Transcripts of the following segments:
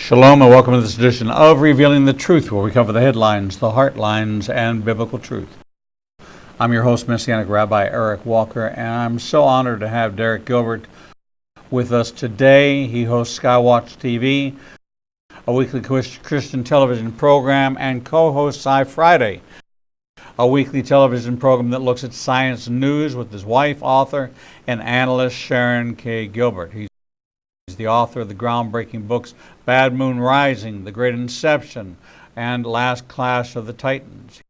Shalom and welcome to this edition of Revealing the Truth, where we cover the headlines, the heartlines, and biblical truth. I'm your host, Messianic Rabbi Eric Walker, and I'm so honored to have Derek Gilbert with us today. He hosts Skywatch TV, a weekly Christian television program, and co-hosts Sci Friday, a weekly television program that looks at science news with his wife, author, and analyst Sharon K. Gilbert. He's the author of the groundbreaking books Bad Moon Rising, The Great Inception, and Last Clash of the Titans.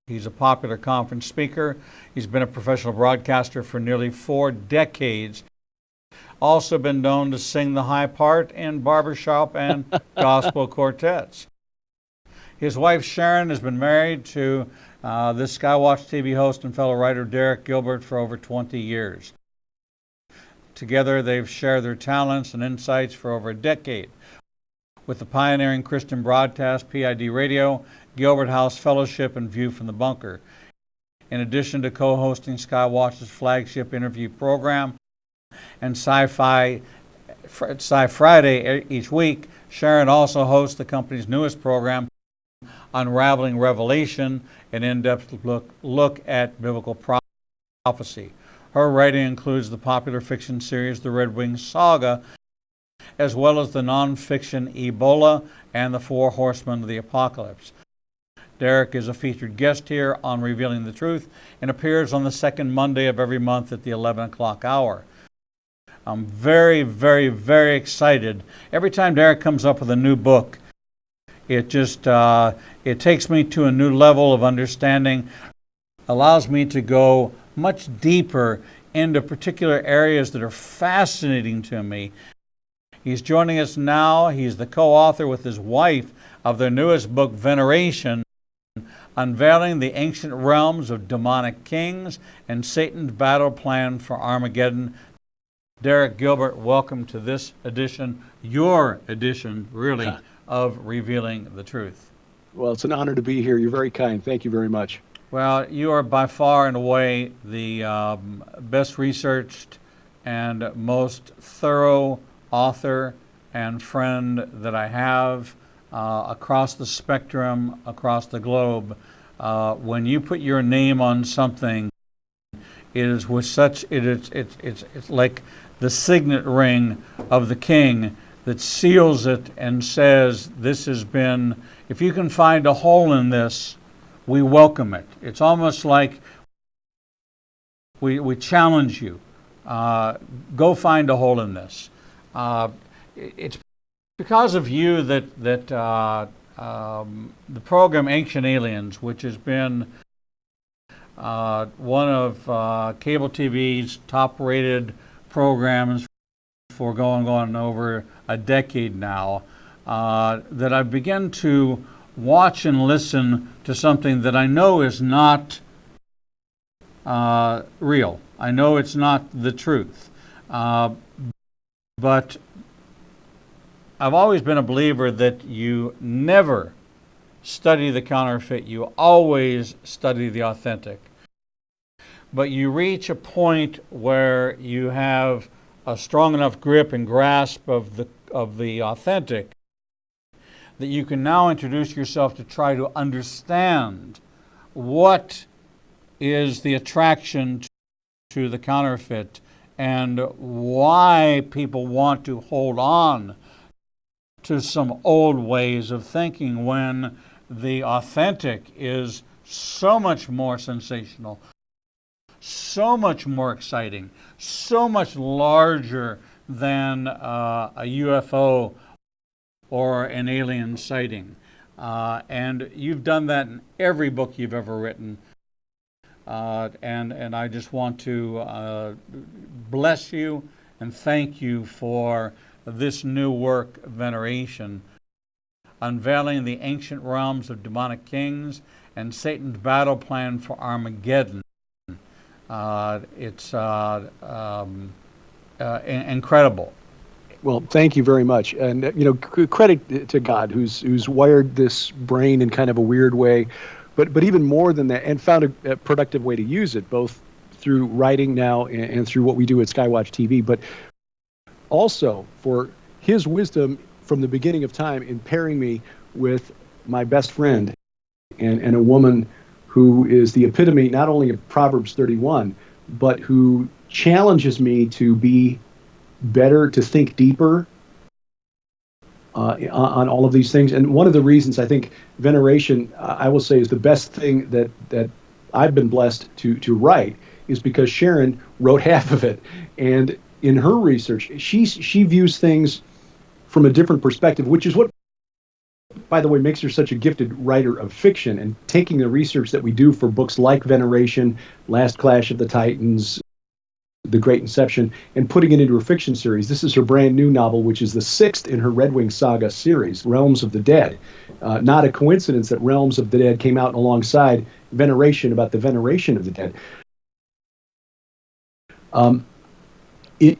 He's a popular conference speaker. He's been a professional broadcaster for nearly 4 decades. Also been known to sing the high part in barbershop and gospel quartets. His wife Sharon has been married to this Skywatch TV host and fellow writer Derek Gilbert for over 20 years. Together, they've shared their talents and insights for over a decade. With the pioneering Christian broadcast PID Radio, Gilbert House Fellowship, and View from the Bunker. In addition to co-hosting Skywatch's flagship interview program and Sci Friday each week, Sharon also hosts the company's newest program, Unraveling Revelation, an in-depth look at biblical prophecy. Her writing includes the popular fiction series The Red Wing Saga, as well as the non-fiction Ebola and the 4 Horsemen of the Apocalypse. Derek is a featured guest here on Revealing the Truth and appears on the second Monday of every month at the 11 o'clock hour. I'm very, very, very excited. Every time Derek comes up with a new book, it takes me to a new level of understanding, allows me to go much deeper into particular areas that are fascinating to me. He's joining us now. He's the co-author with his wife of their newest book, Veneration, Unveiling the Ancient Realms of Demonic Kings and Satan's Battle Plan for Armageddon. Derek Gilbert, welcome to this edition, your edition, really, of Revealing the Truth. Well, it's an honor to be here. You're very kind. Thank you very much. Well, you are by far and away the best researched and most thorough author and friend that I have across the spectrum, across the globe. When you put your name on something, it is with such it's like the signet ring of the king that seals it and says, "This has been. If you can find a hole in this, we welcome it." It's almost like we challenge you. Go find a hole in this. It's because of you that the program Ancient Aliens, which has been one of cable TV's top-rated programs for going on over a decade now, that I've begun to watch and listen to something that I know is not real. I know it's not the truth. But I've always been a believer that you never study the counterfeit. You always study the authentic. But you reach a point where you have a strong enough grip and grasp of the authentic that you can now introduce yourself to try to understand what is the attraction to the counterfeit and why people want to hold on to some old ways of thinking when the authentic is so much more sensational, so much more exciting, so much larger than a UFO or an alien sighting. And you've done that in every book you've ever written. And I just want to bless you and thank you for this new work, Veneration, Unveiling the Ancient Realms of Demonic Kings and Satan's Battle Plan for Armageddon. It's incredible. Well, thank you very much. And, credit to God who's wired this brain in kind of a weird way, but even more than that, and found a productive way to use it, both through writing now and through what we do at Skywatch TV, but also for his wisdom from the beginning of time in pairing me with my best friend and a woman who is the epitome not only of Proverbs 31, but who challenges me to be better, to think deeper on all of these things. And one of the reasons I think Veneration, I will say, is the best thing that I've been blessed to write is because Sharon wrote half of it. And in her research, she views things from a different perspective, which is what, by the way, makes her such a gifted writer of fiction. And taking the research that we do for books like Veneration, Last Clash of the Titans, The Great Inception, and putting it into a fiction series. This is her brand new novel, which is the 6th in her Red Wing Saga series, Realms of the Dead. Not a coincidence that Realms of the Dead came out alongside Veneration, about the veneration of the dead. It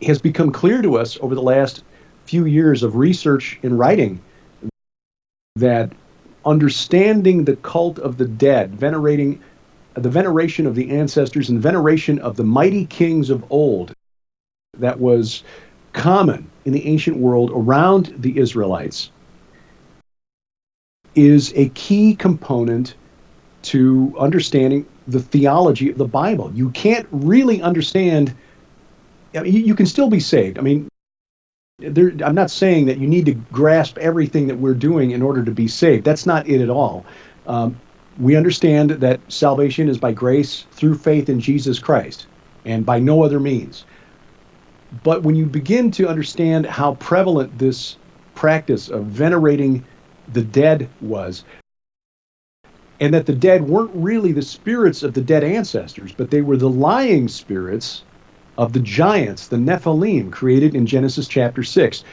has become clear to us over the last few years of research and writing that understanding the cult of the dead, venerating the veneration of the ancestors and veneration of the mighty kings of old that was common in the ancient world around the Israelites, is a key component to understanding the theology of the Bible. You can't really understand, I mean, you can still be saved. I mean, I'm not saying that you need to grasp everything that we're doing in order to be saved. That's not it at all. We understand that salvation is by grace through faith in Jesus Christ and by no other means. But when you begin to understand how prevalent this practice of venerating the dead was, and that the dead weren't really the spirits of the dead ancestors, but they were the lying spirits of the giants, the Nephilim, created in Genesis chapter 6.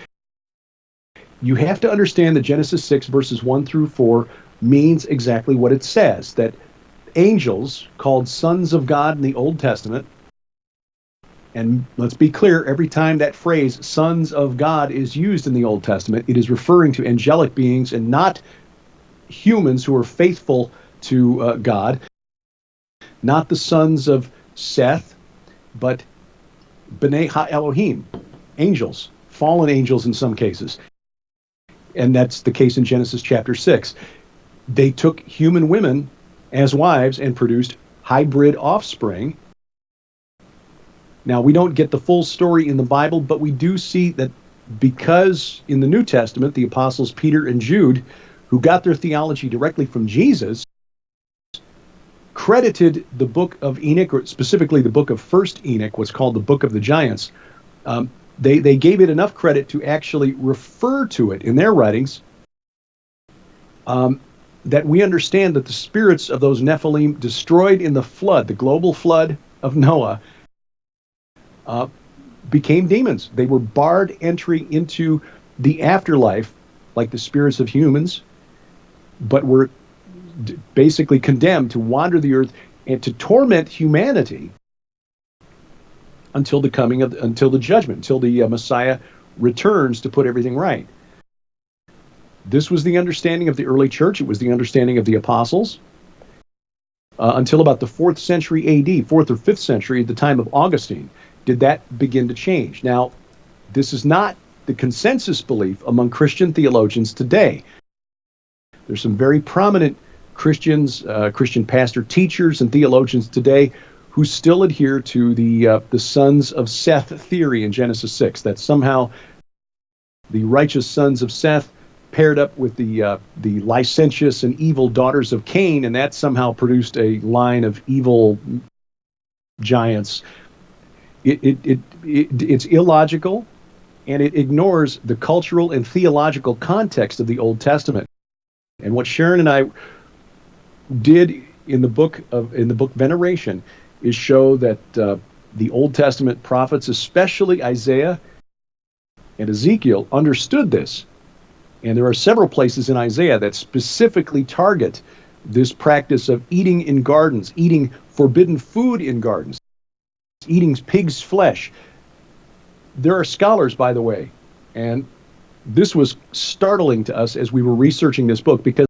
You have to understand that Genesis 6 verses 1 through 4 means exactly what it says, that angels, called sons of God in the Old Testament, and let's be clear, every time that phrase, sons of God, is used in the Old Testament, it is referring to angelic beings and not humans who are faithful to God, not the sons of Seth, but B'nai Ha-Elohim, angels, fallen angels in some cases. And that's the case in Genesis chapter 6. They took human women as wives and produced hybrid offspring. Now, we don't get the full story in the Bible, but we do see that because in the New Testament, the apostles Peter and Jude, who got their theology directly from Jesus, credited the book of Enoch, or specifically the book of First Enoch, what's called the Book of the Giants. They gave it enough credit to actually refer to it in their writings, that we understand that the spirits of those Nephilim destroyed in the flood, the global flood of Noah, became demons. They were barred entry into the afterlife, like the spirits of humans, but were basically condemned to wander the earth and to torment humanity until the judgment, until the Messiah returns to put everything right. This was the understanding of the early church. It was the understanding of the apostles until about the 4th century AD, 4th or 5th century, at the time of Augustine, did that begin to change. Now, this is not the consensus belief among Christian theologians today. There's some very prominent Christians, Christian pastor teachers and theologians today who still adhere to the sons of Seth theory in Genesis 6, that somehow the righteous sons of Seth paired up with the licentious and evil daughters of Cain, and that somehow produced a line of evil giants. It's illogical, and it ignores the cultural and theological context of the Old Testament. And what Sharon and I did in the book Veneration is show that the Old Testament prophets, especially Isaiah and Ezekiel, understood this. And there are several places in Isaiah that specifically target this practice of eating in gardens, eating forbidden food in gardens, eating pig's flesh. There are scholars, by the way, and this was startling to us as we were researching this book, because,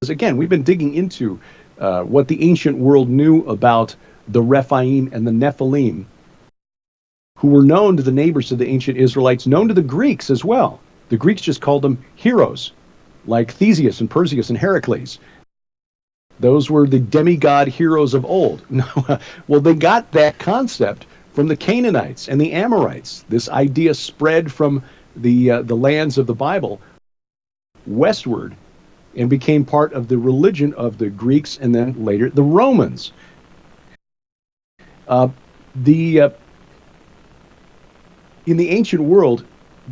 again, we've been digging into what the ancient world knew about the Rephaim and the Nephilim, who were known to the neighbors of the ancient Israelites, known to the Greeks as well. The Greeks just called them heroes, like Theseus and Perseus and Heracles. Those were the demigod heroes of old. Well, they got that concept from the Canaanites and the Amorites. This idea spread from the lands of the Bible westward and became part of the religion of the Greeks and then later the Romans. In the ancient world,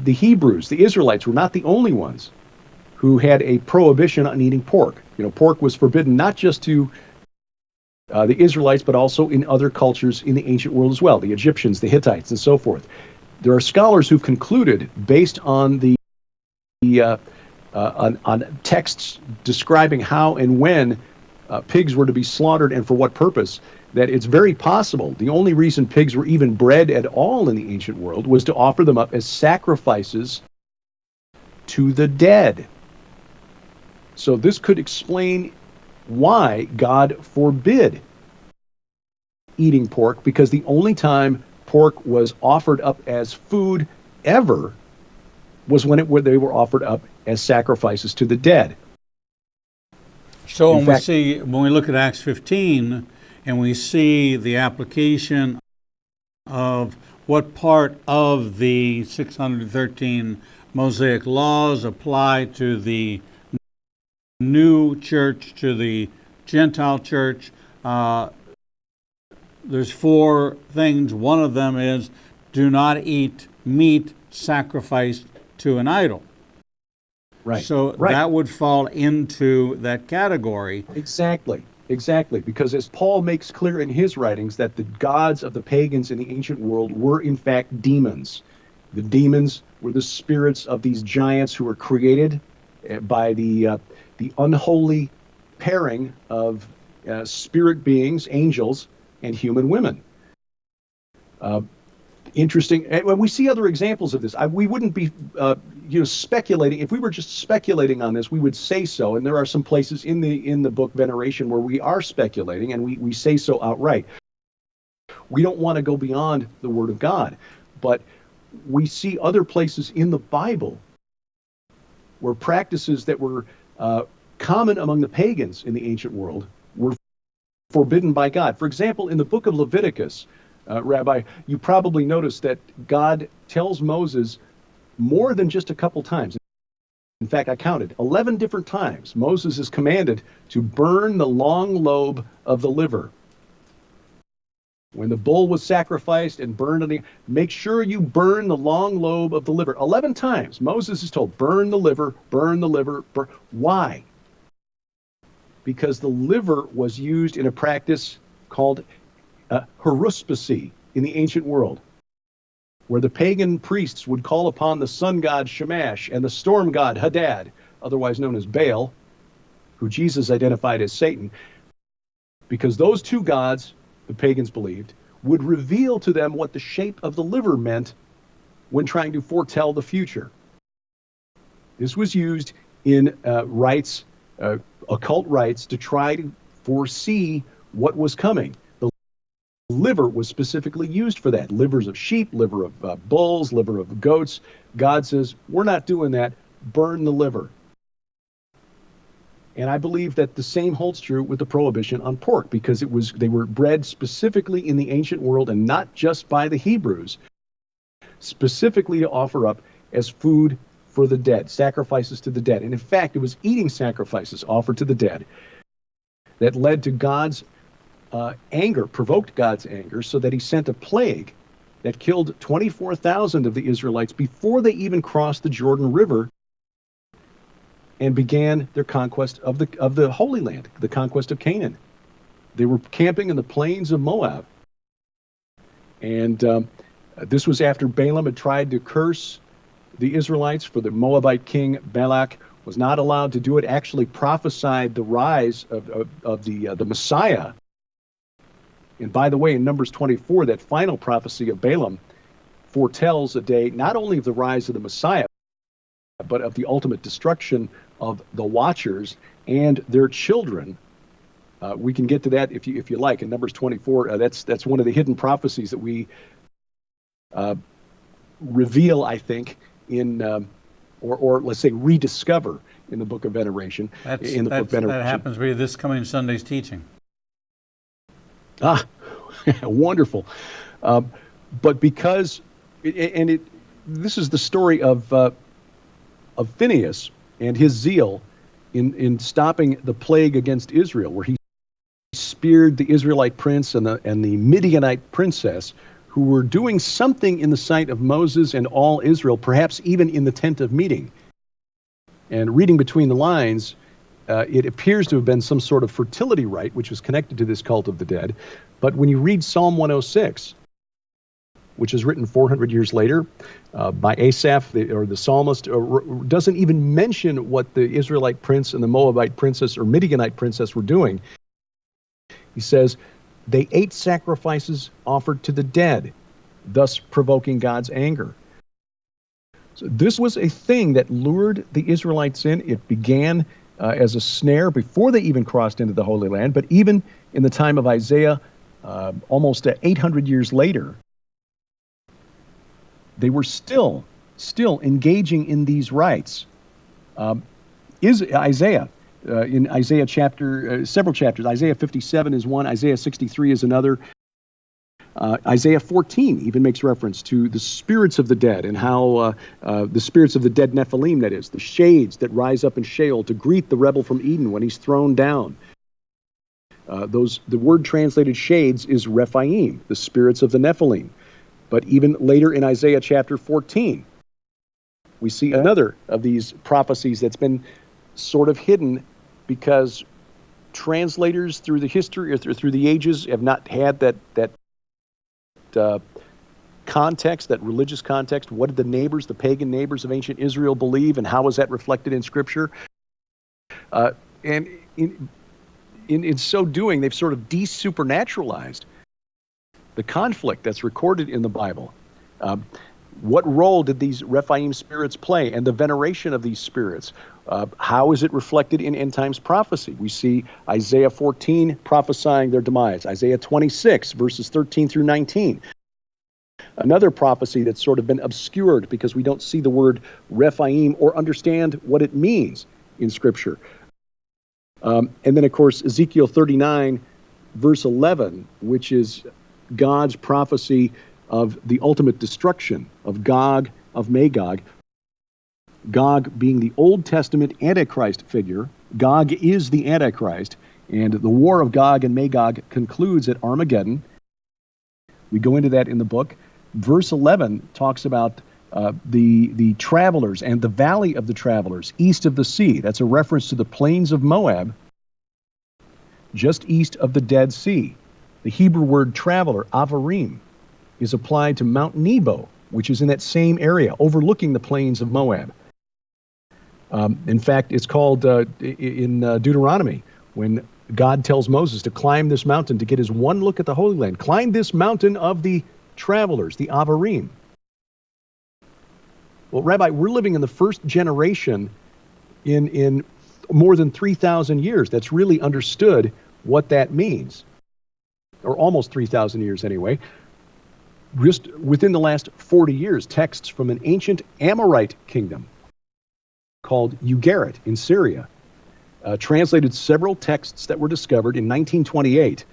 the Hebrews, the Israelites, were not the only ones who had a prohibition on eating pork. Pork was forbidden not just to the Israelites, but also in other cultures in the ancient world as well, the Egyptians, the Hittites, and so forth. There are scholars who've concluded, based on on texts describing how and when pigs were to be slaughtered and for what purpose, that it's very possible the only reason pigs were even bred at all in the ancient world was to offer them up as sacrifices to the dead. So this could explain why God forbid eating pork, because the only time pork was offered up as food ever was when they were offered up as sacrifices to the dead. So when we look at Acts 15 and we see the application of what part of the 613 Mosaic laws apply to the new church, to the Gentile church, there's 4 things. One of them is do not eat meat sacrificed to an idol. Right. So that would fall into that category. Exactly, because as Paul makes clear in his writings, that the gods of the pagans in the ancient world were in fact demons. The demons were the spirits of these giants who were created by the unholy pairing of spirit beings, angels, and human women. Interesting. And we see other examples of this. We wouldn't be speculating. If we were just speculating on this, we would say so. And there are some places in the book Veneration where we are speculating, and we say so outright. We don't want to go beyond the Word of God. But we see other places in the Bible where practices that were common among the pagans in the ancient world were forbidden by God. For example, in the book of Leviticus, Rabbi, you probably noticed that God tells Moses more than just a couple times. In fact, I counted 11 different times Moses is commanded to burn the long lobe of the liver. When the bull was sacrificed and burned, make sure you burn the long lobe of the liver. 11 times Moses is told, burn the liver, burn the liver. Why? Because the liver was used in a practice called haruspicy in the ancient world, where the pagan priests would call upon the sun god Shamash and the storm god Hadad, otherwise known as Baal, who Jesus identified as Satan, because those two gods, the pagans believed, would reveal to them what the shape of the liver meant when trying to foretell the future. This was used in rites, occult rites, to try to foresee what was coming. The liver was specifically used for that. Livers of sheep, liver of bulls, liver of goats. God says, we're not doing that. Burn the liver. And I believe that the same holds true with the prohibition on pork, because they were bred specifically in the ancient world, and not just by the Hebrews, specifically to offer up as food for the dead, sacrifices to the dead. And in fact, it was eating sacrifices offered to the dead that led to God's anger, provoked God's anger, so that he sent a plague that killed 24,000 of the Israelites before they even crossed the Jordan River and began their conquest of the Holy Land, the conquest of Canaan. They were camping in the plains of Moab. And this was after Balaam had tried to curse the Israelites, for the Moabite king Balak was not allowed to do it, actually prophesied the rise of the Messiah. And by the way, in Numbers 24, that final prophecy of Balaam foretells a day not only of the rise of the Messiah, but of the ultimate destruction of the Watchers and their children. We can get to that if you like in Numbers 24. That's one of the hidden prophecies that we reveal, I think, in or let's say rediscover in the book of Veneration. That happens to be this coming Sunday's teaching. Ah, wonderful. But because, this is the story of Phineas and his zeal in stopping the plague against Israel, where he speared the Israelite prince and the Midianite princess, who were doing something in the sight of Moses and all Israel, perhaps even in the tent of meeting. And reading between the lines, it appears to have been some sort of fertility rite, which was connected to this cult of the dead. But when you read Psalm 106, which is written 400 years later by Asaph, the psalmist, doesn't even mention what the Israelite prince and the Moabite princess or Midianite princess were doing. He says, they ate sacrifices offered to the dead, thus provoking God's anger. So this was a thing that lured the Israelites in. It began as a snare before they even crossed into the Holy Land, but even in the time of Isaiah, almost 800 years later, they were still engaging in these rites. Isaiah, in Isaiah several chapters, Isaiah 57 is one, Isaiah 63 is another. Isaiah 14 even makes reference to the spirits of the dead and how the spirits of the dead Nephilim, that is, the shades that rise up in Sheol to greet the rebel from Eden when he's thrown down. The word translated shades is Rephaim, the spirits of the Nephilim. But even later in Isaiah chapter 14, we see another of these prophecies that's been sort of hidden because translators through the history or through the ages have not had that context, that religious context. What did the pagan neighbors of ancient Israel believe, and how was that reflected in Scripture? And in so doing, they've sort of de-supernaturalized the conflict that's recorded in the Bible. What role did these Rephaim spirits play, and the veneration of these spirits? How is it reflected in end times prophecy? We see Isaiah 14 prophesying their demise, Isaiah 26 verses 13 through 19. Another prophecy that's sort of been obscured because we don't see the word Rephaim or understand what it means in Scripture. And then, of course, Ezekiel 39 verse 11, which is God's prophecy of the ultimate destruction of Gog, of Magog. Gog being the Old Testament Antichrist figure. Gog is the Antichrist, and the war of Gog and Magog concludes at Armageddon. We go into that in the book. Verse 11 talks about the travelers and the valley of the travelers east of the sea. That's a reference to the plains of Moab, just east of the Dead Sea. The Hebrew word traveler, avarim, is applied to Mount Nebo, which is in that same area, overlooking the plains of Moab. In fact, it's called in Deuteronomy, when God tells Moses to climb this mountain to get his one look at the Holy Land. Climb this mountain of the travelers, the avarim. Well, Rabbi, we're living in the first generation in more than 3,000 years that's really understood what that means. Or almost 3,000 years anyway. Just within the last 40 years, texts from an ancient Amorite kingdom called Ugarit in Syria translated several texts that were discovered in 1928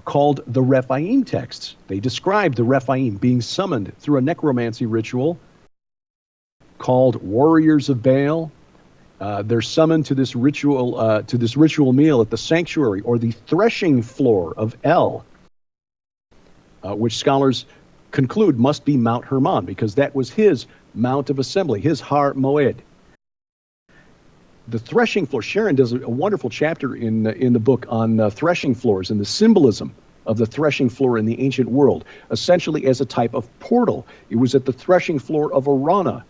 called the Rephaim texts. They described the Rephaim being summoned through a necromancy ritual called Warriors of Baal. They're summoned to this ritual meal at the sanctuary or the threshing floor of El, which scholars conclude must be Mount Hermon, because that was his mount of assembly, his Har Moed. The threshing floor, Sharon does a wonderful chapter in the book on threshing floors and the symbolism of the threshing floor in the ancient world, essentially as a type of portal. It was at the threshing floor of Arana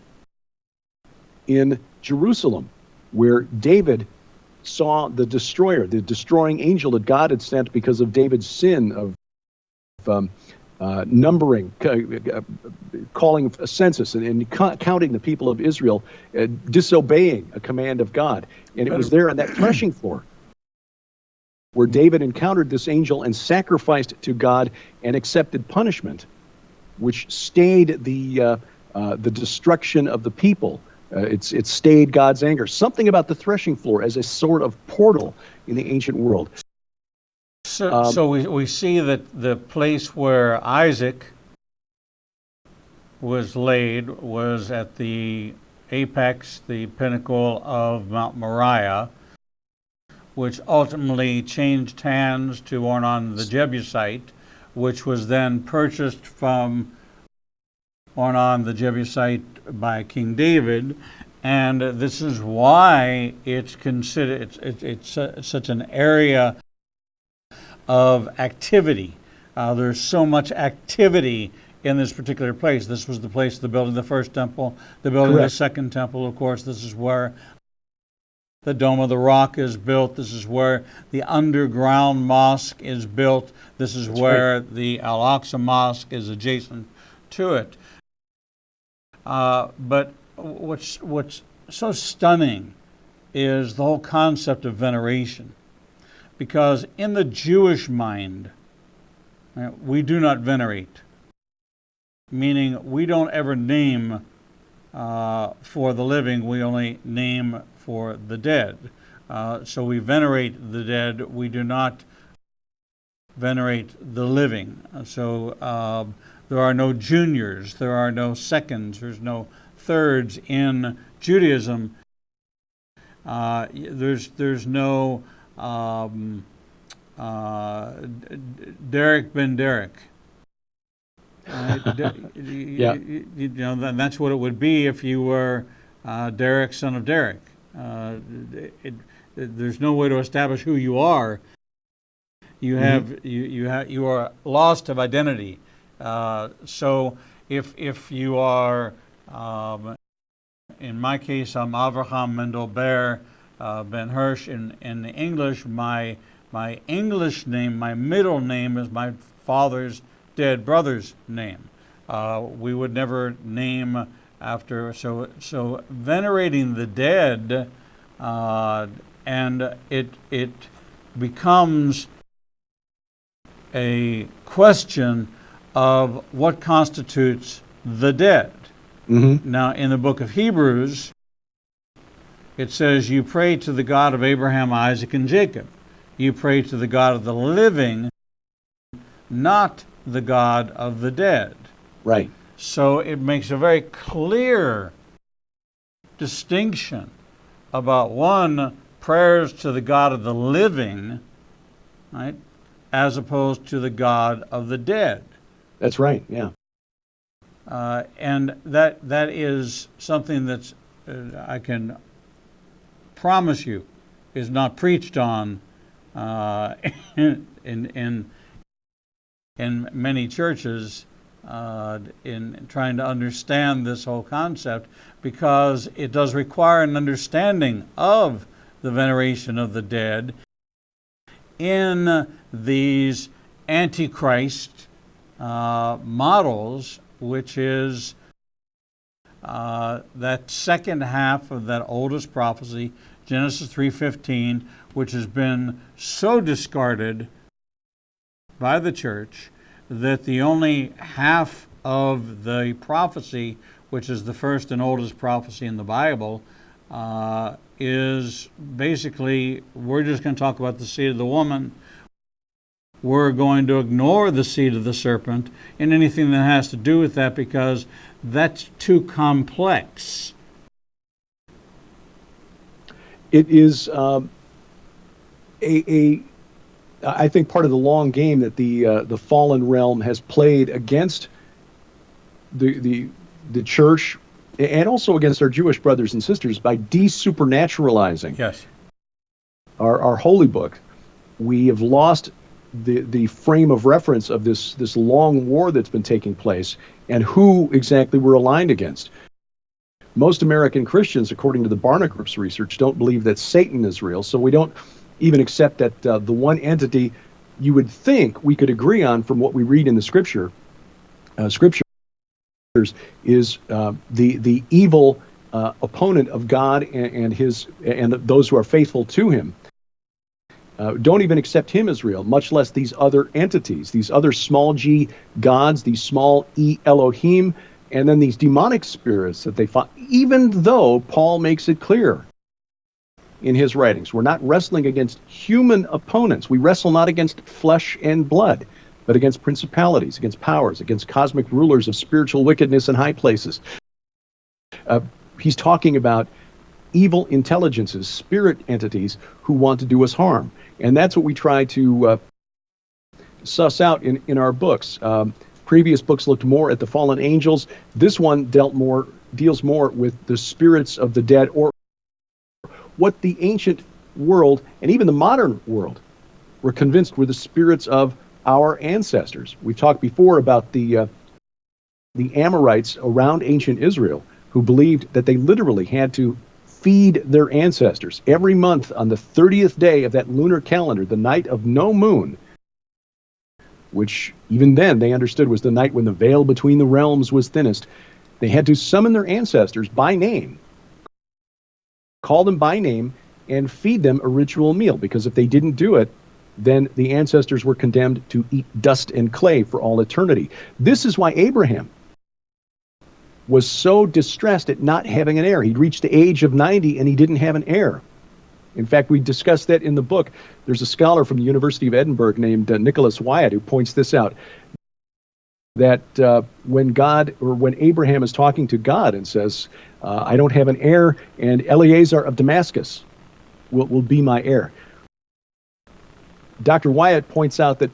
in Jerusalem, where David saw the destroyer, the destroying angel that God had sent because of David's sin of numbering, calling a census and counting the people of Israel, disobeying a command of God. And it was there on that threshing floor where David encountered this angel and sacrificed to God and accepted punishment, which stayed the destruction of the people It's stayed God's anger. Something about the threshing floor as a sort of portal in the ancient world. So we see that the place where Isaac was laid was at the apex, the pinnacle of Mount Moriah, which ultimately changed hands to Ornan the Jebusite, which was then purchased from Ornan the Jebusite by King David. And this is why it's considered, it's such an area of activity. There's so much activity in this particular place. This was the place of the building of the first temple, the building of the second temple, of course. This is where the Dome of the Rock is built. This is where the underground mosque is built. This is where the Al-Aqsa Mosque is adjacent to it. But what's so stunning is the whole concept of veneration. Because in the Jewish mind, we do not venerate, meaning we don't ever name for the living, we only name for the dead. So we venerate the dead, we do not venerate the living. So there are no juniors, there are no seconds, there's no thirds in Judaism. There's no Derek ben Derek. You know, that's what it would be if you were Derek, son of Derek. There's no way to establish who you are. You are lost of identity. So if you are, in my case, I'm Avraham Mendel Ber Ben Hirsch. In English, my English name, my middle name is my father's dead brother's name. We would never name after, so venerating the dead, and it becomes a question of what constitutes the dead. Now, in the book of Hebrews, it says, you pray to the God of Abraham, Isaac, and Jacob. You pray to the God of the living, not the God of the dead. Right. So it makes a very clear distinction about, one, prayers to the God of the living, right, as opposed to the God of the dead. That's right, yeah. And that is something that's, I can promise you, is not preached on in many churches in trying to understand this whole concept, because it does require an understanding of the veneration of the dead in these Antichrist models, which is that second half of that oldest prophecy, Genesis 3:15, which has been so discarded by the church that the only half of the prophecy, which is the first and oldest prophecy in the Bible, is basically, we're just going to talk about the seed of the woman. We're going to ignore the seed of the serpent and anything that has to do with that, because that's too complex. It is I think part of the long game that the fallen realm has played against the church, and also against our Jewish brothers and sisters, by desupernaturalizing our holy book. We have lost the frame of reference of this long war that's been taking place, and who exactly we're aligned against. Most American Christians, according to the Barna Group's research, don't believe that Satan is real, so we don't even accept that the one entity you would think we could agree on from what we read in the scriptures is the evil opponent of God and those who are faithful to him. Don't even accept him as real, much less these other entities, these other small g gods, these small e Elohim, And then these demonic spirits that they find, even though Paul makes it clear in his writings, we're not wrestling against human opponents. We wrestle not against flesh and blood, but against principalities, against powers, against cosmic rulers of spiritual wickedness in high places. He's talking about evil intelligences, spirit entities who want to do us harm. And that's what we try to suss out in our books. Previous books looked more at the fallen angels. This one deals more with the spirits of the dead, or what the ancient world and even the modern world were convinced were the spirits of our ancestors. We've talked before about the Amorites around ancient Israel, who believed that they literally had to feed their ancestors every month on the 30th day of that lunar calendar, the night of no moon, which even then they understood was the night when the veil between the realms was thinnest. They had to summon their ancestors by name, call them by name, and feed them a ritual meal, because if they didn't do it, then the ancestors were condemned to eat dust and clay for all eternity. This is why Abraham was so distressed at not having an heir. He'd reached the age of 90 and he didn't have an heir. In fact, we discussed that in the book. There's a scholar from the University of Edinburgh named Nicholas Wyatt who points this out, that when Abraham is talking to God and says, I don't have an heir, and Eleazar of Damascus will be my heir. Dr. Wyatt points out that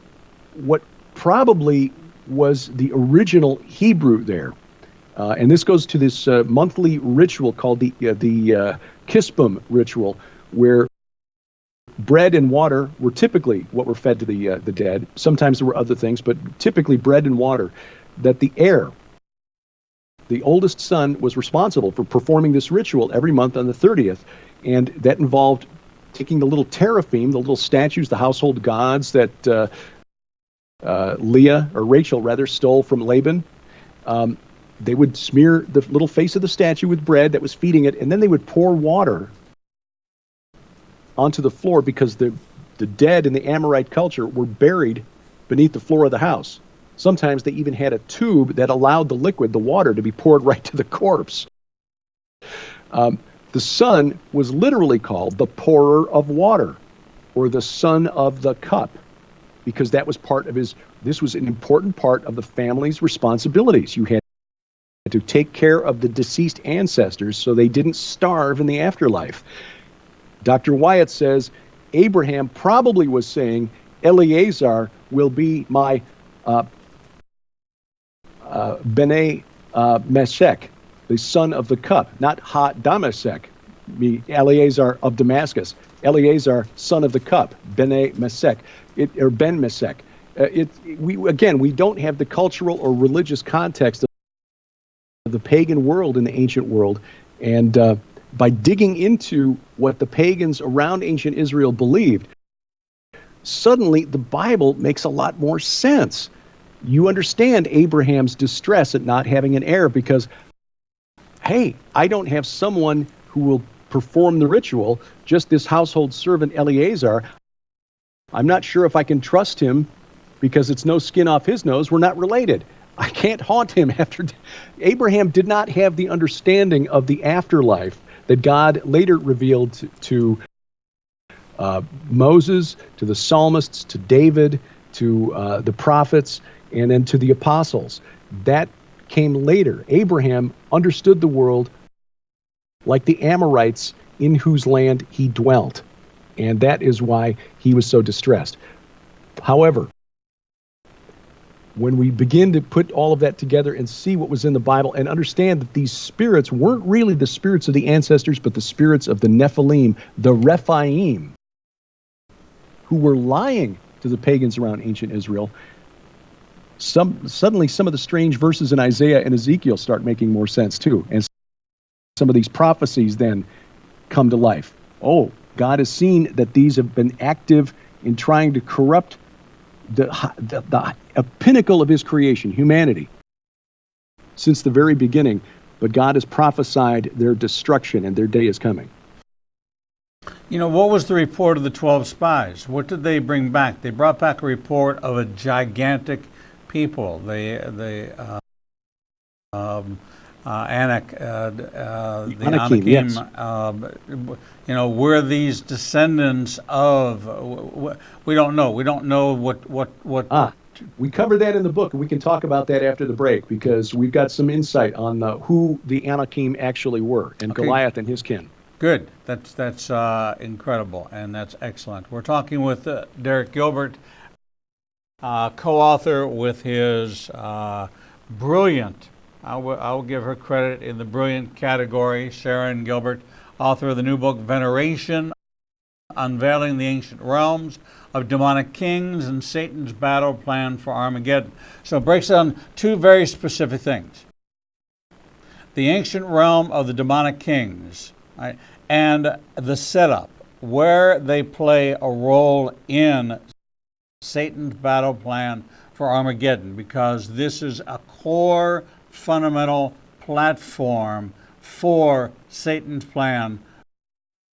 what probably was the original Hebrew there, and this goes to this monthly ritual called the Kispum ritual, where bread and water were typically what were fed to the dead. Sometimes there were other things, but typically bread and water. That the heir, the oldest son, was responsible for performing this ritual every month on the 30th, and that involved taking the little teraphim, the little statues, the household gods that Rachel stole from Laban. They would smear the little face of the statue with bread that was feeding it, and then they would pour water onto the floor, because the dead in the Amorite culture were buried beneath the floor of the house. Sometimes they even had a tube that allowed the liquid, the water, to be poured right to the corpse. The son was literally called the pourer of water, or the son of the cup, because that was this was an important part of the family's responsibilities. You had to take care of the deceased ancestors so they didn't starve in the afterlife. Dr. Wyatt says Abraham probably was saying, Eleazar will be my Bene Mesek, the son of the cup, not Ha Damasek, Eleazar of Damascus. Eleazar, son of the cup, Bene Mesek, or Ben Mesek. We don't have the cultural or religious context of the pagan world in the ancient world, and by digging into what the pagans around ancient Israel believed, suddenly the Bible makes a lot more sense. You understand Abraham's distress at not having an heir, because, hey, I don't have someone who will perform the ritual, just this household servant Eleazar. I'm not sure if I can trust him, because it's no skin off his nose. We're not related. I can't haunt him after. Abraham did not have the understanding of the afterlife that God later revealed to Moses, to the psalmists, to David, to the prophets, and then to the apostles. That came later. Abraham understood the world like the Amorites in whose land he dwelt, and that is why he was so distressed. However, when we begin to put all of that together and see what was in the Bible and understand that these spirits weren't really the spirits of the ancestors, but the spirits of the Nephilim, the Rephaim, who were lying to the pagans around ancient Israel, suddenly some of the strange verses in Isaiah and Ezekiel start making more sense too. And some of these prophecies then come to life. Oh, God has seen that these have been active in trying to corrupt the pinnacle of his creation, humanity, since the very beginning, but God has prophesied their destruction, and their day is coming. You know, what was the report of the 12 spies? What did they bring back? They brought back a report of a gigantic people. The the Anakim, Anakim, yes. we're these descendants of, we don't know. We don't know what. We covered that in the book, and we can talk about that after the break because we've got some insight on who the Anakim actually were and Okay, Goliath and his kin. good. That's incredible, and that's excellent. We're talking with Derek Gilbert, co-author with his brilliant, I will give her credit in the brilliant category, Sharon Gilbert, author of the new book, Veneration, Unveiling the Ancient Realms of Demonic Kings and Satan's Battle Plan for Armageddon. So it breaks down two very specific things. The ancient realm of the demonic kings, right, and the setup, where they play a role in Satan's battle plan for Armageddon, because this is a core fundamental platform for Satan's plan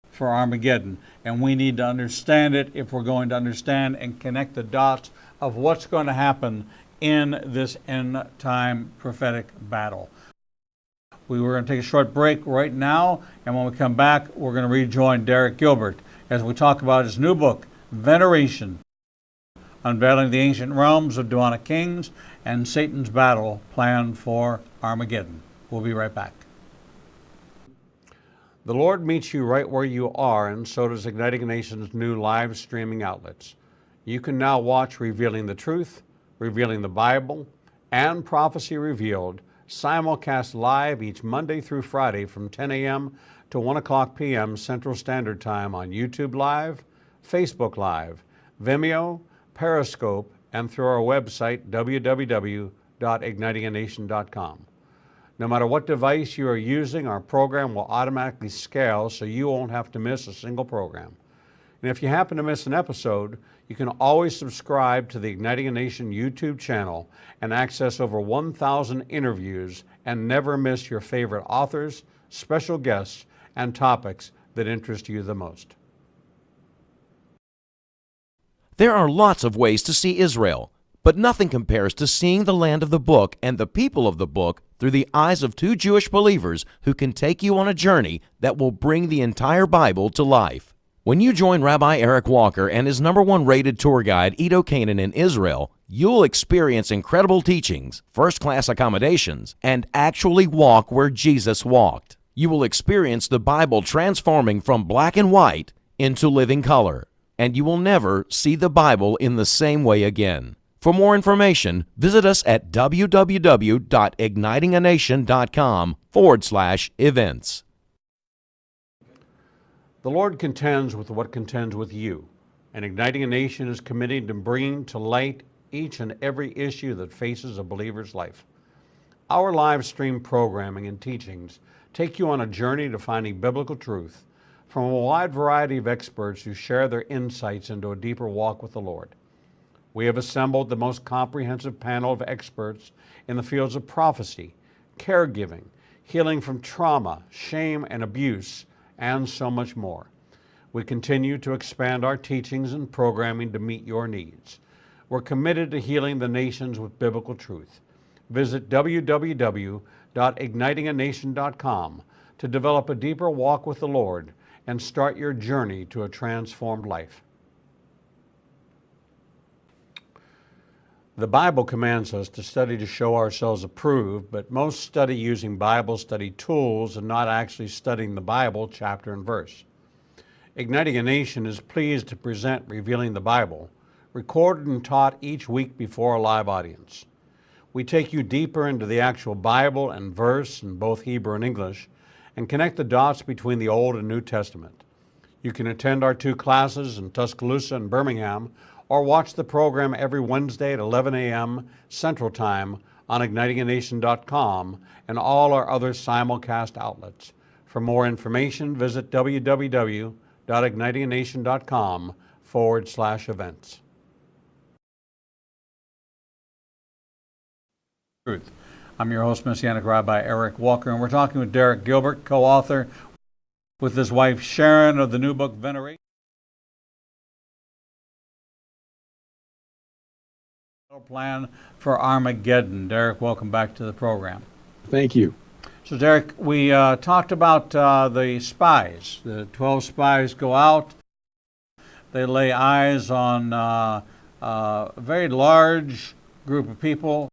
for Armageddon. And we need to understand it if we're going to understand and connect the dots of what's going to happen in this end time prophetic battle. We were going to take a short break right now, and when we come back, we're going to rejoin Derek Gilbert as we talk about his new book, Veneration, Unveiling the Ancient Realms of Demonic Kings and Satan's Battle Plan for Armageddon. We'll be right back. The Lord meets you right where you are, and so does Igniting a Nation's new live streaming outlets. You can now watch Revealing the Truth, Revealing the Bible, and Prophecy Revealed simulcast live each Monday through Friday from 10 a.m. to 1 o'clock p.m. Central Standard Time on YouTube Live, Facebook Live, Vimeo, Periscope, and through our website, www.ignitinganation.com. No matter what device you are using, our program will automatically scale so you won't have to miss a single program. And if you happen to miss an episode, you can always subscribe to the Igniting a Nation YouTube channel and access over 1,000 interviews and never miss your favorite authors, special guests, and topics that interest you the most. There are lots of ways to see Israel, but nothing compares to seeing the land of the book and the people of the book through the eyes of two Jewish believers who can take you on a journey that will bring the entire Bible to life. When you join Rabbi Eric Walker and his #1 rated tour guide, Edo Canaan, in Israel, you'll experience incredible teachings, first-class accommodations, and actually walk where Jesus walked. You will experience the Bible transforming from black and white into living color, and you will never see the Bible in the same way again. For more information, visit us at www.ignitinganation.com/events. The Lord contends with what contends with you, and Igniting a Nation is committed to bringing to light each and every issue that faces a believer's life. Our live stream programming and teachings take you on a journey to finding biblical truth from a wide variety of experts who share their insights into a deeper walk with the Lord. We have assembled the most comprehensive panel of experts in the fields of prophecy, caregiving, healing from trauma, shame, and abuse, and so much more. We continue to expand our teachings and programming to meet your needs. We're committed to healing the nations with biblical truth. Visit www.ignitinganation.com to develop a deeper walk with the Lord and start your journey to a transformed life. The Bible commands us to study to show ourselves approved, but most study using Bible study tools and not actually studying the Bible chapter and verse. Igniting a Nation is pleased to present Revealing the Bible, recorded and taught each week before a live audience. We take you deeper into the actual Bible and verse in both Hebrew and English and connect the dots between the Old and New Testament. You can attend our 2 classes in Tuscaloosa and Birmingham, or watch the program every Wednesday at 11 a.m. Central Time on ignitinganation.com and all our other simulcast outlets. For more information, visit www.ignitinganation.com/events. Truth. I'm your host, Messianic Rabbi Eric Walker, and we're talking with Derek Gilbert, co-author with his wife Sharon of the new book, Veneration. Plan for Armageddon. Derek, welcome back to the program. Thank you. So, Derek, we talked about the spies. The 12 spies go out. They lay eyes on a very large group of people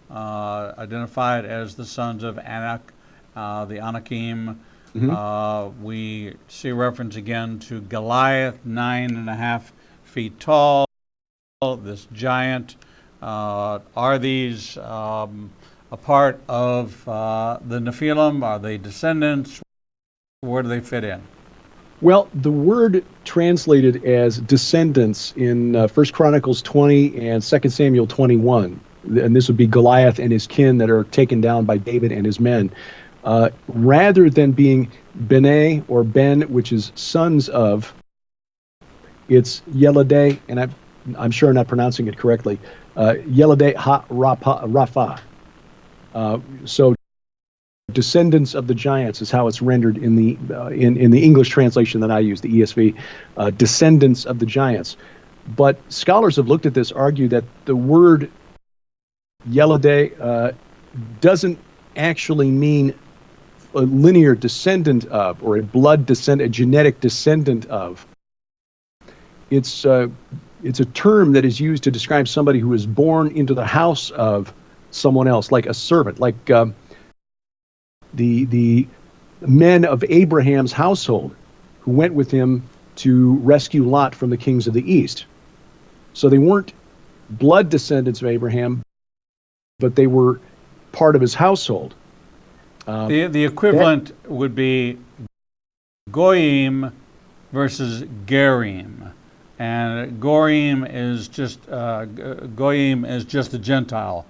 identified as the sons of Anak, the Anakim. We see reference again to Goliath, 9.5 feet tall, this giant. Are these a part of the Nephilim? Are they descendants? Where do they fit in? Well, the word translated as descendants in 1 Chronicles 20 and 2 Samuel 21, and this would be Goliath and his kin that are taken down by David and his men, rather than being Bene or Ben, which is sons of, it's Yeladeh, and I'm sure I'm not pronouncing it correctly, Yeladeh ha-Rapha. So descendants of the giants is how it's rendered in the in the English translation that I use, the ESV. Descendants of the giants. But scholars have looked at this, argue that the word Yeladeh doesn't actually mean a linear descendant of, or a blood descendant, a genetic descendant of. It's a term that is used to describe somebody who is born into the house of someone else, like a servant, like the men of Abraham's household who went with him to rescue Lot from the kings of the east. So they weren't blood descendants of Abraham, but they were part of his household. The equivalent would be Goyim versus Gerim. And Goyim is just a Gentile.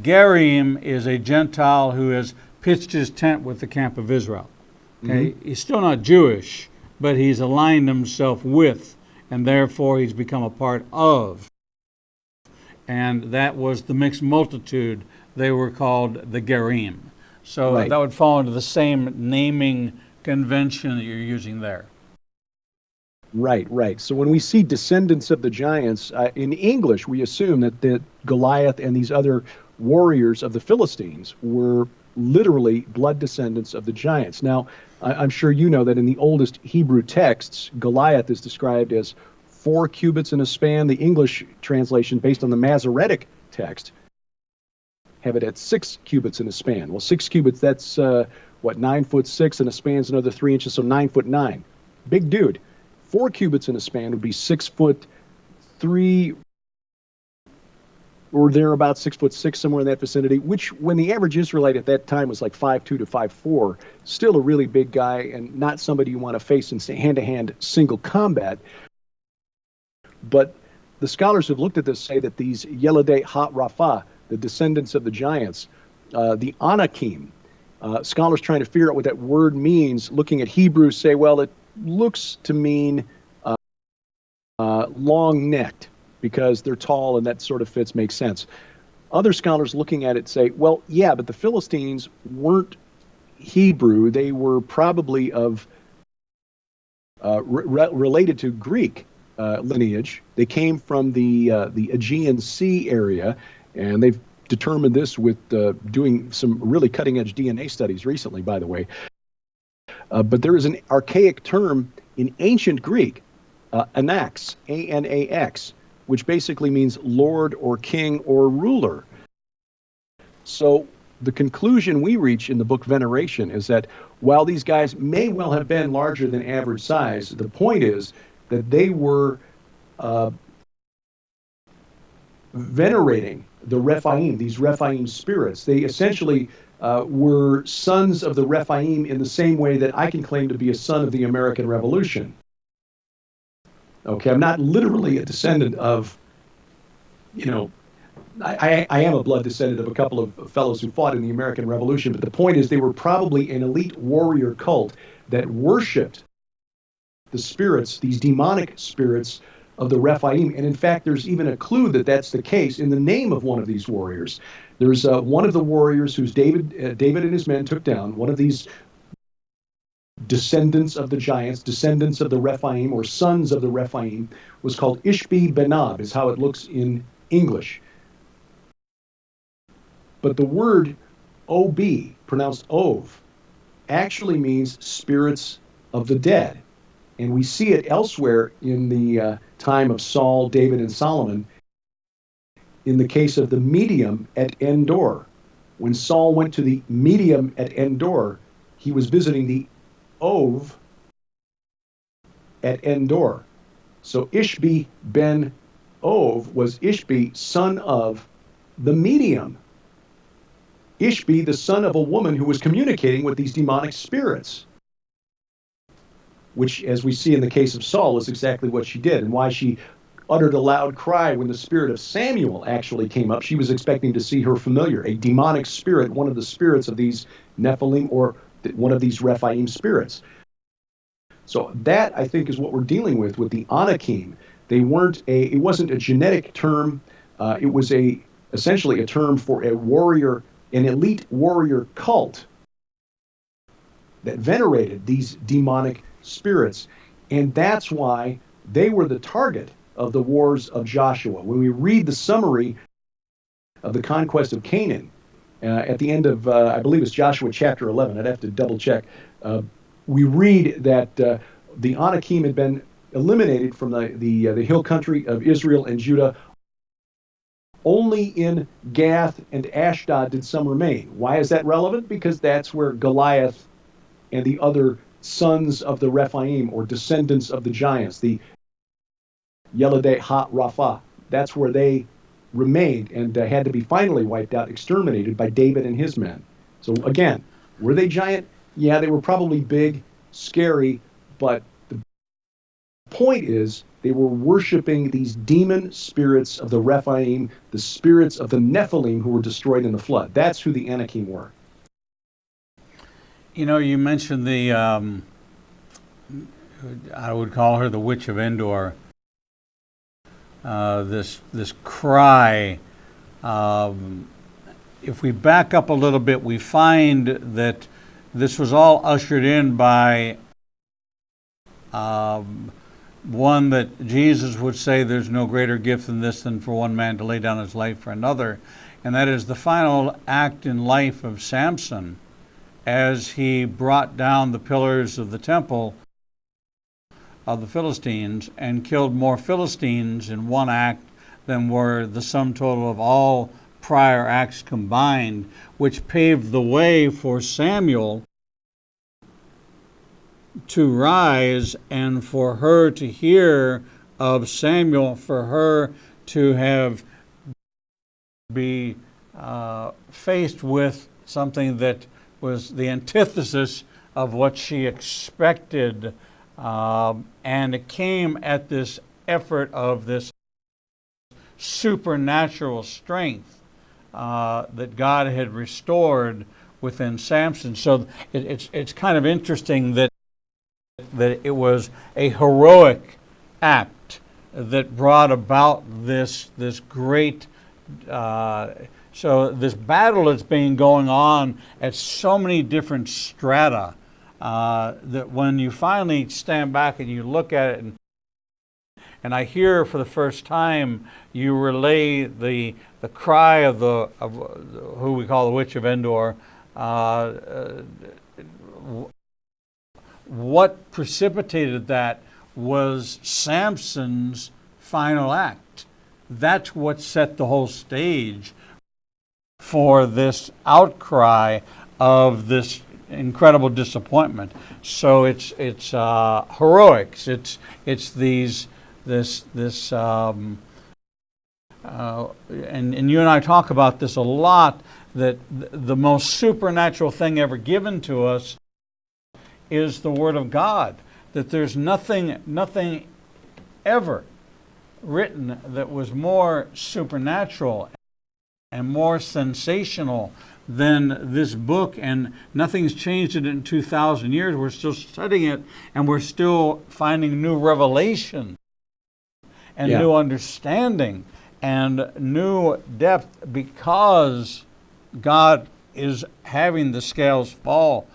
Gerim is a Gentile who has pitched his tent with the camp of Israel. Okay, he's still not Jewish, but he's aligned himself with, and therefore he's become a part of. And that was the mixed multitude. They were called the Gerim. So that would fall into the same naming convention that you're using there. Right. So when we see descendants of the giants, in English, we assume that Goliath and these other warriors of the Philistines were literally blood descendants of the giants. Now, I'm sure you know that in the oldest Hebrew texts, Goliath is described as 4 cubits in a span. The English translation, based on the Masoretic text, have it at 6 cubits in a span. Well, 6 cubits, that's 9'6", and a span's another 3 inches, so 9'9". Big dude. 4 cubits in a span would be 6'3", or thereabouts, 6'6", somewhere in that vicinity, which when the average Israelite at that time was like 5'2" to 5'4", still a really big guy and not somebody you want to face in hand-to-hand single combat. But the scholars who have looked at this say that these Yeladeh ha-Rapha, the descendants of the giants, the Anakim, scholars trying to figure out what that word means, looking at Hebrew, say, well, it looks to mean long-necked, because they're tall and that sort of fits, makes sense. Other scholars looking at it say, well, yeah, but the Philistines weren't Hebrew. They were probably of related to Greek lineage. They came from the Aegean Sea area, and they've determined this with doing some really cutting-edge DNA studies recently, by the way. But there is an archaic term in ancient Greek, anax, A-N-A-X, which basically means lord or king or ruler. So the conclusion we reach in the book Veneration is that while these guys may well have been larger than average size, the point is that they were venerating the Rephaim, these Rephaim spirits. They essentially were sons of the Rephaim in the same way that I can claim to be a son of the American Revolution. Okay, I'm not literally a descendant of, I am a blood descendant of a couple of fellows who fought in the American Revolution, but the point is they were probably an elite warrior cult that worshipped the spirits, these demonic spirits of the Rephaim. And in fact, there's even a clue that that's the case in the name of one of these warriors. There's one of the warriors who's David and his men took down, one of these descendants of the giants, descendants of the Rephaim, or sons of the Rephaim, was called Ishbi Benab, is how it looks in English. But the word ob, pronounced ov, actually means spirits of the dead. And we see it elsewhere in the time of Saul, David, and Solomon, in the case of the medium at Endor. When Saul went to the medium at Endor, he was visiting the Ov at Endor. So Ishbi ben Ov was Ishbi, son of the medium. Ishbi, the son of a woman who was communicating with these demonic spirits, which, as we see in the case of Saul, is exactly what she did, and why she uttered a loud cry when the spirit of Samuel actually came up. She was expecting to see her familiar, a demonic spirit, one of the spirits of these Nephilim, or one of these Rephaim spirits. So that, I think, is what we're dealing with the Anakim. It wasn't a genetic term. It was essentially a term for a warrior, an elite warrior cult that venerated these demonic spirits. And that's why they were the target of the wars of Joshua. When we read the summary of the conquest of Canaan, at the end of, I believe it's Joshua chapter 11, I'd have to double check, we read that the Anakim had been eliminated from the hill country of Israel and Judah. Only in Gath and Ashdod did some remain. Why is that relevant? Because that's where Goliath and the other sons of the Rephaim, or descendants of the giants, the Yeladei Ha Rapha, that's where they remained and had to be finally wiped out, exterminated by David and his men. So again, were they giant? Yeah, they were probably big, scary, but the point is they were worshiping these demon spirits of the Rephaim, the spirits of the Nephilim who were destroyed in the flood. That's who the Anakim were. You know, you mentioned I would call her the Witch of Endor. This cry. If we back up a little bit, we find that this was all ushered in by one that Jesus would say there's no greater gift than this, than for one man to lay down his life for another. And that is the final act in life of Samson, as he brought down the pillars of the temple of the Philistines and killed more Philistines in one act than were the sum total of all prior acts combined, which paved the way for Samuel to rise and for her to hear of Samuel, for her to have be faced with something that was the antithesis of what she expected. And it came at this effort of this supernatural strength that God had restored within Samson. So it's kind of interesting that it was a heroic act that brought about this great. So this battle that's been going on at so many different strata, that when you finally stand back and you look at it, and I hear for the first time you relay the cry of who we call the Witch of Endor. What precipitated that was Samson's final act. That's what set the whole stage for this outcry of this incredible disappointment. So it's heroics. It's and you and I talk about this a lot, that the most supernatural thing ever given to us is the Word of God. That there's nothing ever written that was more supernatural and more sensational than this book, and nothing's changed it in 2,000 years. We're still studying it, and we're still finding new revelation and new understanding and new depth, because God is having the scales fall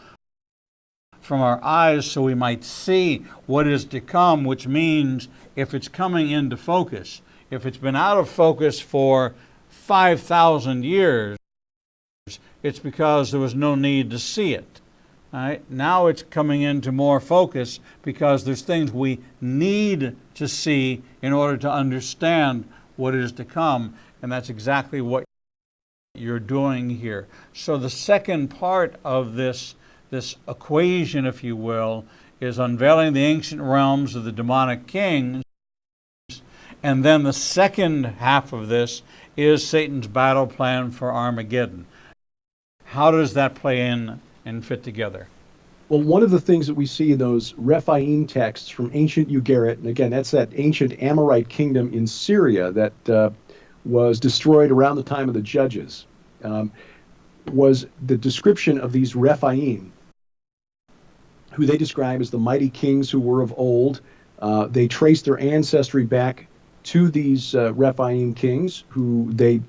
from our eyes so we might see what is to come, which means if it's coming into focus, if it's been out of focus for 5,000 years, it's because there was no need to see it. All right? Now it's coming into more focus because there's things we need to see in order to understand what is to come, and that's exactly what you're doing here. So the second part of this equation, if you will, is unveiling the ancient realms of the demonic kings, and then the second half of this is Satan's battle plan for Armageddon. How does that play in and fit together? Well, one of the things that we see in those Rephaim texts from ancient Ugarit, and again, that's that ancient Amorite kingdom in Syria that was destroyed around the time of the Judges, was the description of these Rephaim, who they describe as the mighty kings who were of old. They trace their ancestry back to these Rephaim kings, who they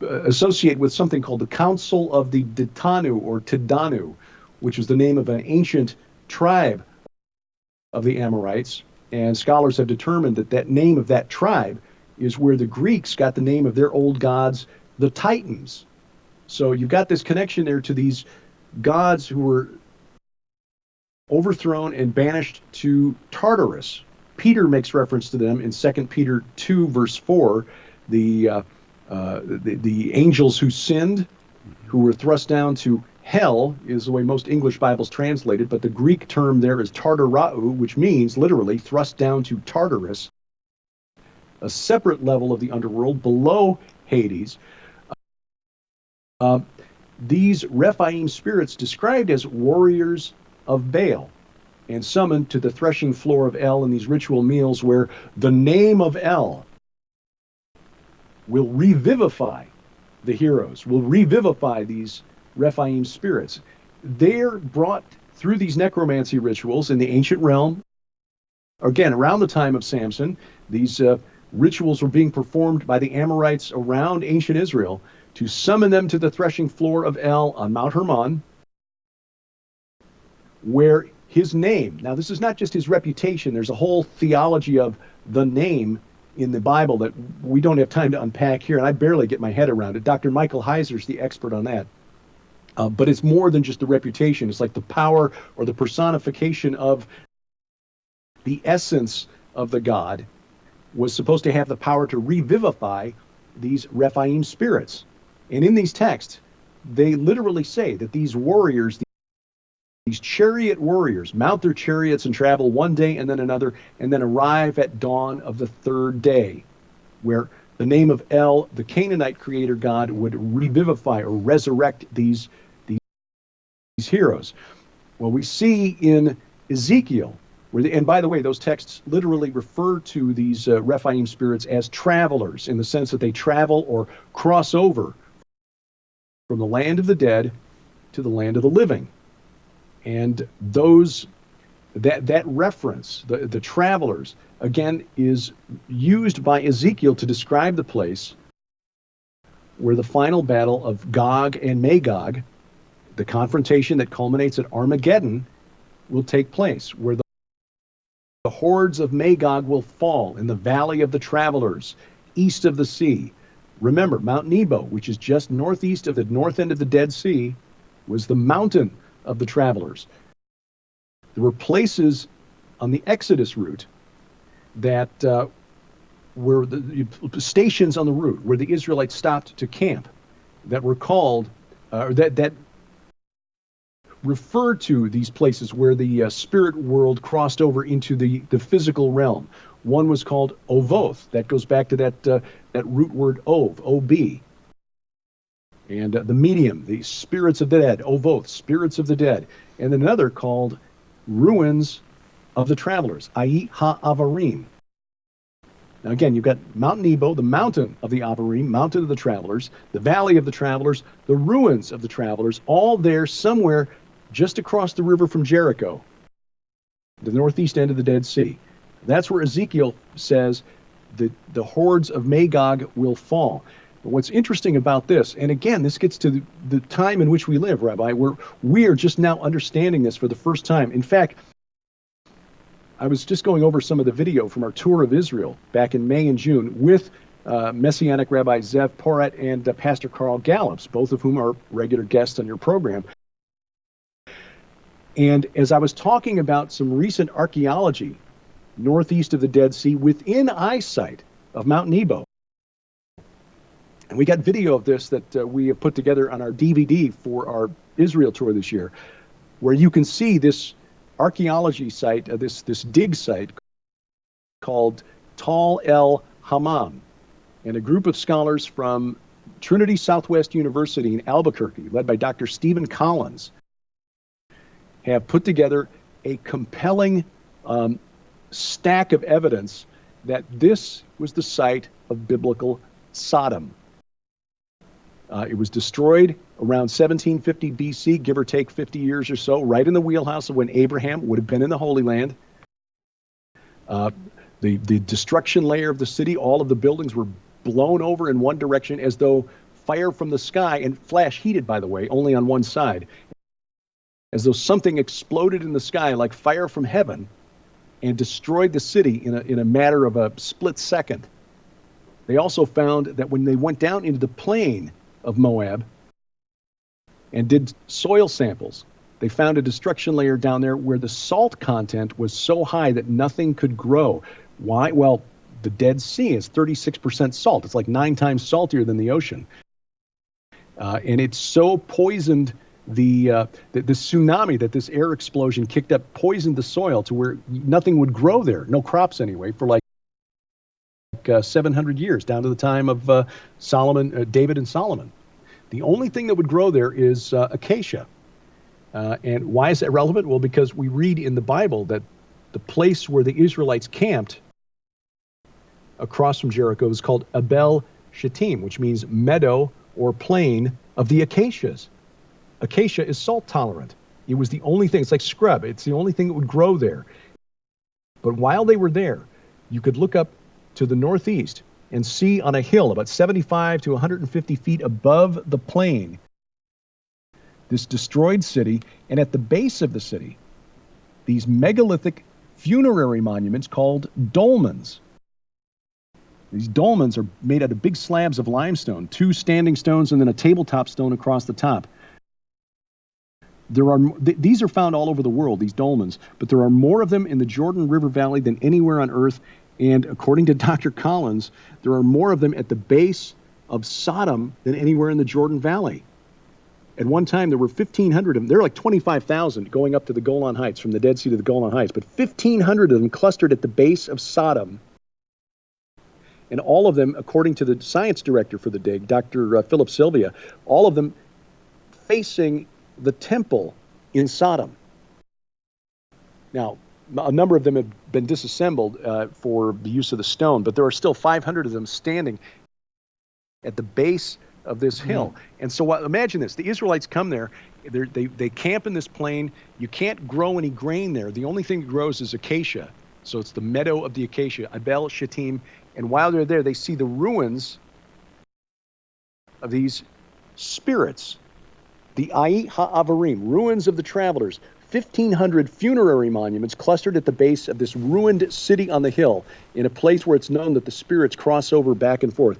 associate with something called the Council of the Ditanu or Tidanu, which is the name of an ancient tribe of the Amorites. And scholars have determined that that name of that tribe is where the Greeks got the name of their old gods, the Titans. So you've got this connection there to these gods who were overthrown and banished to Tartarus. Peter makes reference to them in 2 Peter 2, verse 4, the angels who sinned, who were thrust down to hell, is the way most English Bibles translate it, but the Greek term there is tartarau, which means literally thrust down to Tartarus, a separate level of the underworld below Hades. These Rephaim spirits described as warriors of Baal and summoned to the threshing floor of El in these ritual meals where the name of El will revivify the heroes, will revivify these Rephaim spirits. They're brought through these necromancy rituals in the ancient realm. Again, around the time of Samson, these rituals were being performed by the Amorites around ancient Israel to summon them to the threshing floor of El on Mount Hermon, where his name, now this is not just his reputation, there's a whole theology of the name in the Bible that we don't have time to unpack here, and I barely get my head around it. Dr. Michael Heiser's the expert on that. But it's more than just the reputation. It's like the power or the personification of the essence of the God was supposed to have the power to revivify these Rephaim spirits. And in these texts, they literally say that these warriors, these chariot warriors, mount their chariots and travel one day and then another, and then arrive at dawn of the third day, where the name of El, the Canaanite creator god, would revivify or resurrect these heroes. Well, we see in Ezekiel, and by the way, those texts literally refer to these Rephaim spirits as travelers, in the sense that they travel or cross over from the land of the dead to the land of the living. And that reference, the travelers, again, is used by Ezekiel to describe the place where the final battle of Gog and Magog, the confrontation that culminates at Armageddon, will take place, where the hordes of Magog will fall in the valley of the travelers, east of the sea. Remember, Mount Nebo, which is just northeast of the north end of the Dead Sea, was the mountain of the travelers. There were places on the Exodus route that were the stations on the route where the Israelites stopped to camp that were called, that refer to these places where the spirit world crossed over into the physical realm. One was called Ovoth. That goes back to that root word Ov, O-B. And the medium, the spirits of the dead, Ovoth, spirits of the dead. And then another called ruins of the travelers, i.e. Ha-Avarim. Now again, you've got Mount Nebo, the mountain of the Avarim, mountain of the travelers, the valley of the travelers, the ruins of the travelers, all there somewhere just across the river from Jericho, the northeast end of the Dead Sea. That's where Ezekiel says the hordes of Magog will fall. But what's interesting about this, and again, this gets to the time in which we live, Rabbi, where we are just now understanding this for the first time. In fact, I was just going over some of the video from our tour of Israel back in May and June with Messianic Rabbi Zev Porat and Pastor Carl Gallups, both of whom are regular guests on your program. And as I was talking about some recent archaeology northeast of the Dead Sea within eyesight of Mount Nebo, and we got video of this that we have put together on our DVD for our Israel tour this year, where you can see this archaeology site, this dig site called Tal El Hammam. And a group of scholars from Trinity Southwest University in Albuquerque, led by Dr. Stephen Collins, have put together a compelling stack of evidence that this was the site of biblical Sodom. It was destroyed around 1750 BC, give or take 50 years or so, right in the wheelhouse of when Abraham would have been in the Holy Land. The destruction layer of the city, all of the buildings were blown over in one direction as though fire from the sky, and flash heated, by the way, only on one side, as though something exploded in the sky like fire from heaven and destroyed the city in a matter of a split second. They also found that when they went down into the plain of Moab and did soil samples, they found a destruction layer down there where the salt content was so high that nothing could grow. Why? Well, the Dead Sea is 36% salt. It's like 9 times saltier than the ocean. And it so poisoned the tsunami that this air explosion kicked up, poisoned the soil to where nothing would grow there, no crops anyway, for like 700 years, down to the time of David and Solomon. The only thing that would grow there is acacia. And why is that relevant? Well, because we read in the Bible that the place where the Israelites camped across from Jericho is called Abel Shittim, which means meadow or plain of the acacias. Acacia is salt tolerant. It was the only thing. It's like scrub. It's the only thing that would grow there. But while they were there, you could look up to the northeast and see on a hill about 75 to 150 feet above the plain this destroyed city, and at the base of the city, these megalithic funerary monuments called dolmens. These dolmens are made out of big slabs of limestone, 2 standing stones and then a tabletop stone across the top. These are found all over the world, these dolmens, but there are more of them in the Jordan River Valley than anywhere on earth, and according to Dr. Collins, there are more of them at the base of Sodom than anywhere in the Jordan Valley. At one time, there were 1,500 of them. There are like 25,000 going up to the Golan Heights, from the Dead Sea to the Golan Heights, but 1,500 of them clustered at the base of Sodom. And all of them, according to the science director for the dig, Dr. Philip Sylvia, all of them facing the temple in Sodom. Now, a number of them have been disassembled for the use of the stone, but there are still 500 of them standing at the base of this hill. And so imagine this. The Israelites come there. They camp in this plain. You can't grow any grain there. The only thing that grows is acacia. So it's the meadow of the acacia, Abel Shittim. And while they're there, they see the ruins of these spirits, the Ai Ha'avarim, ruins of the travelers. 1,500 funerary monuments clustered at the base of this ruined city on the hill, in a place where it's known that the spirits cross over back and forth.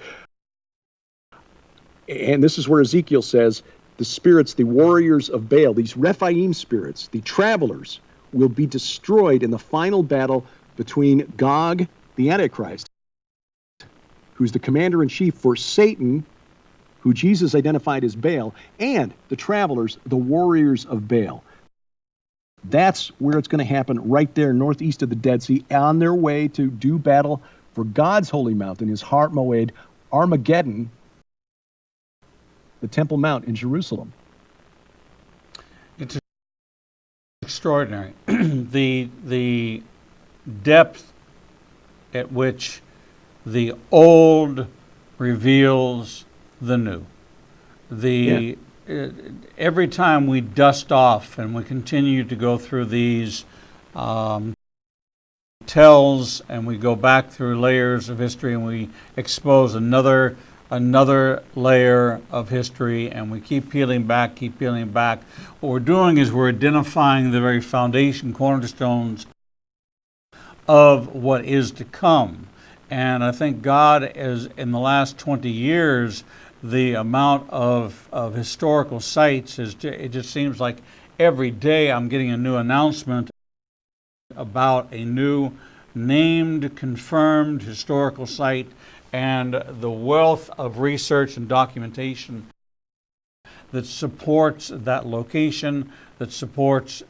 And this is where Ezekiel says, the spirits, the warriors of Baal, these Rephaim spirits, the travelers, will be destroyed in the final battle between Gog, the Antichrist, who's the commander-in-chief for Satan, who Jesus identified as Baal, and the travelers, the warriors of Baal. That's where it's going to happen, right there northeast of the Dead Sea, on their way to do battle for God's holy mountain, his Har Moed, Armageddon, the Temple Mount in Jerusalem. It's extraordinary. The depth at which the old reveals the new. Every time we dust off and we continue to go through these tells, and we go back through layers of history, and we expose another layer of history, and we keep peeling back. What we're doing is we're identifying the very foundation cornerstones of what is to come. And I think God is, in the last 20 years, the amount of historical sites, it just seems like every day I'm getting a new announcement about a new named, confirmed historical site, and the wealth of research and documentation that supports that location, that supports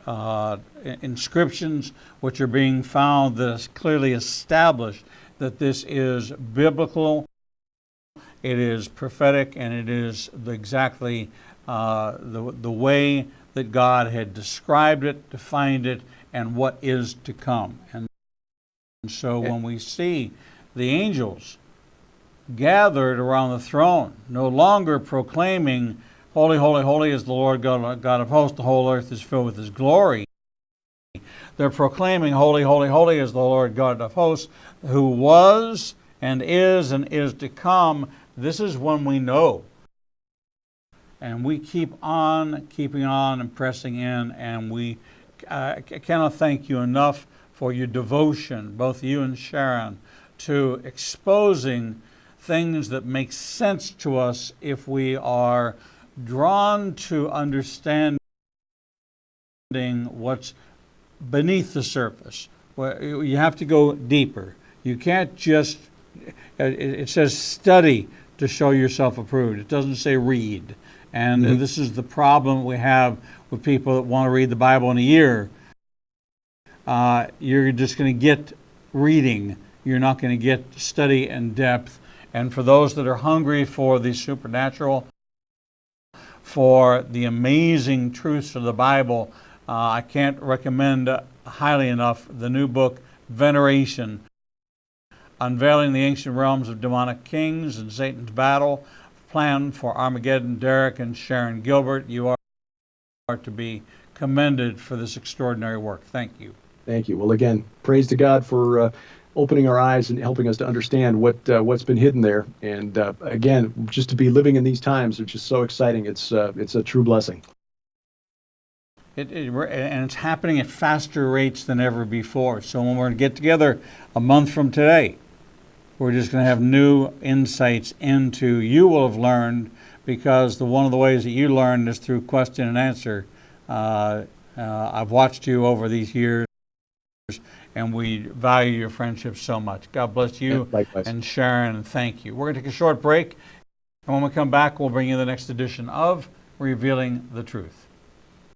inscriptions which are being found that is clearly established that this is biblical, it is prophetic, and it is exactly the way that God had described it, defined it, and what is to come. And so when we see the angels gathered around the throne, no longer proclaiming, "Holy, holy, holy is the Lord God of hosts, the whole earth is filled with his glory," they're proclaiming, "Holy, holy, holy is the Lord God of hosts, who was and is to come." This is when we know. And we keep on keeping on and pressing in, and we cannot thank you enough for your devotion, both you and Sharon, to exposing things that make sense to us if we are drawn to understanding what's beneath the surface. Well, you have to go deeper. You can't just, it says study to show yourself approved. It doesn't say read. And this is the problem we have with people that want to read the Bible in a year. You're just going to get reading. You're not going to get study and depth. And for those that are hungry for the supernatural, for the amazing truths of the Bible, I can't recommend highly enough the new book, Veneration, Unveiling the Ancient Realms of Demonic Kings and Satan's Battle Plan for Armageddon. Derek and Sharon Gilbert, you are to be commended for this extraordinary work. Thank you. Thank you. Well, again, praise to God for opening our eyes and helping us to understand what's been hidden there. And again, just to be living in these times, which is so exciting. It's a true blessing. And it's happening at faster rates than ever before. So when we're going to get together a month from today, we're just going to have new insights into, you will have learned, because one of the ways that you learn is through question and answer. I've watched you over these years, and we value your friendship so much. God bless you. Yeah, likewise. And Sharon, and thank you. We're going to take a short break, and when we come back, we'll bring you the next edition of Revealing the Truth.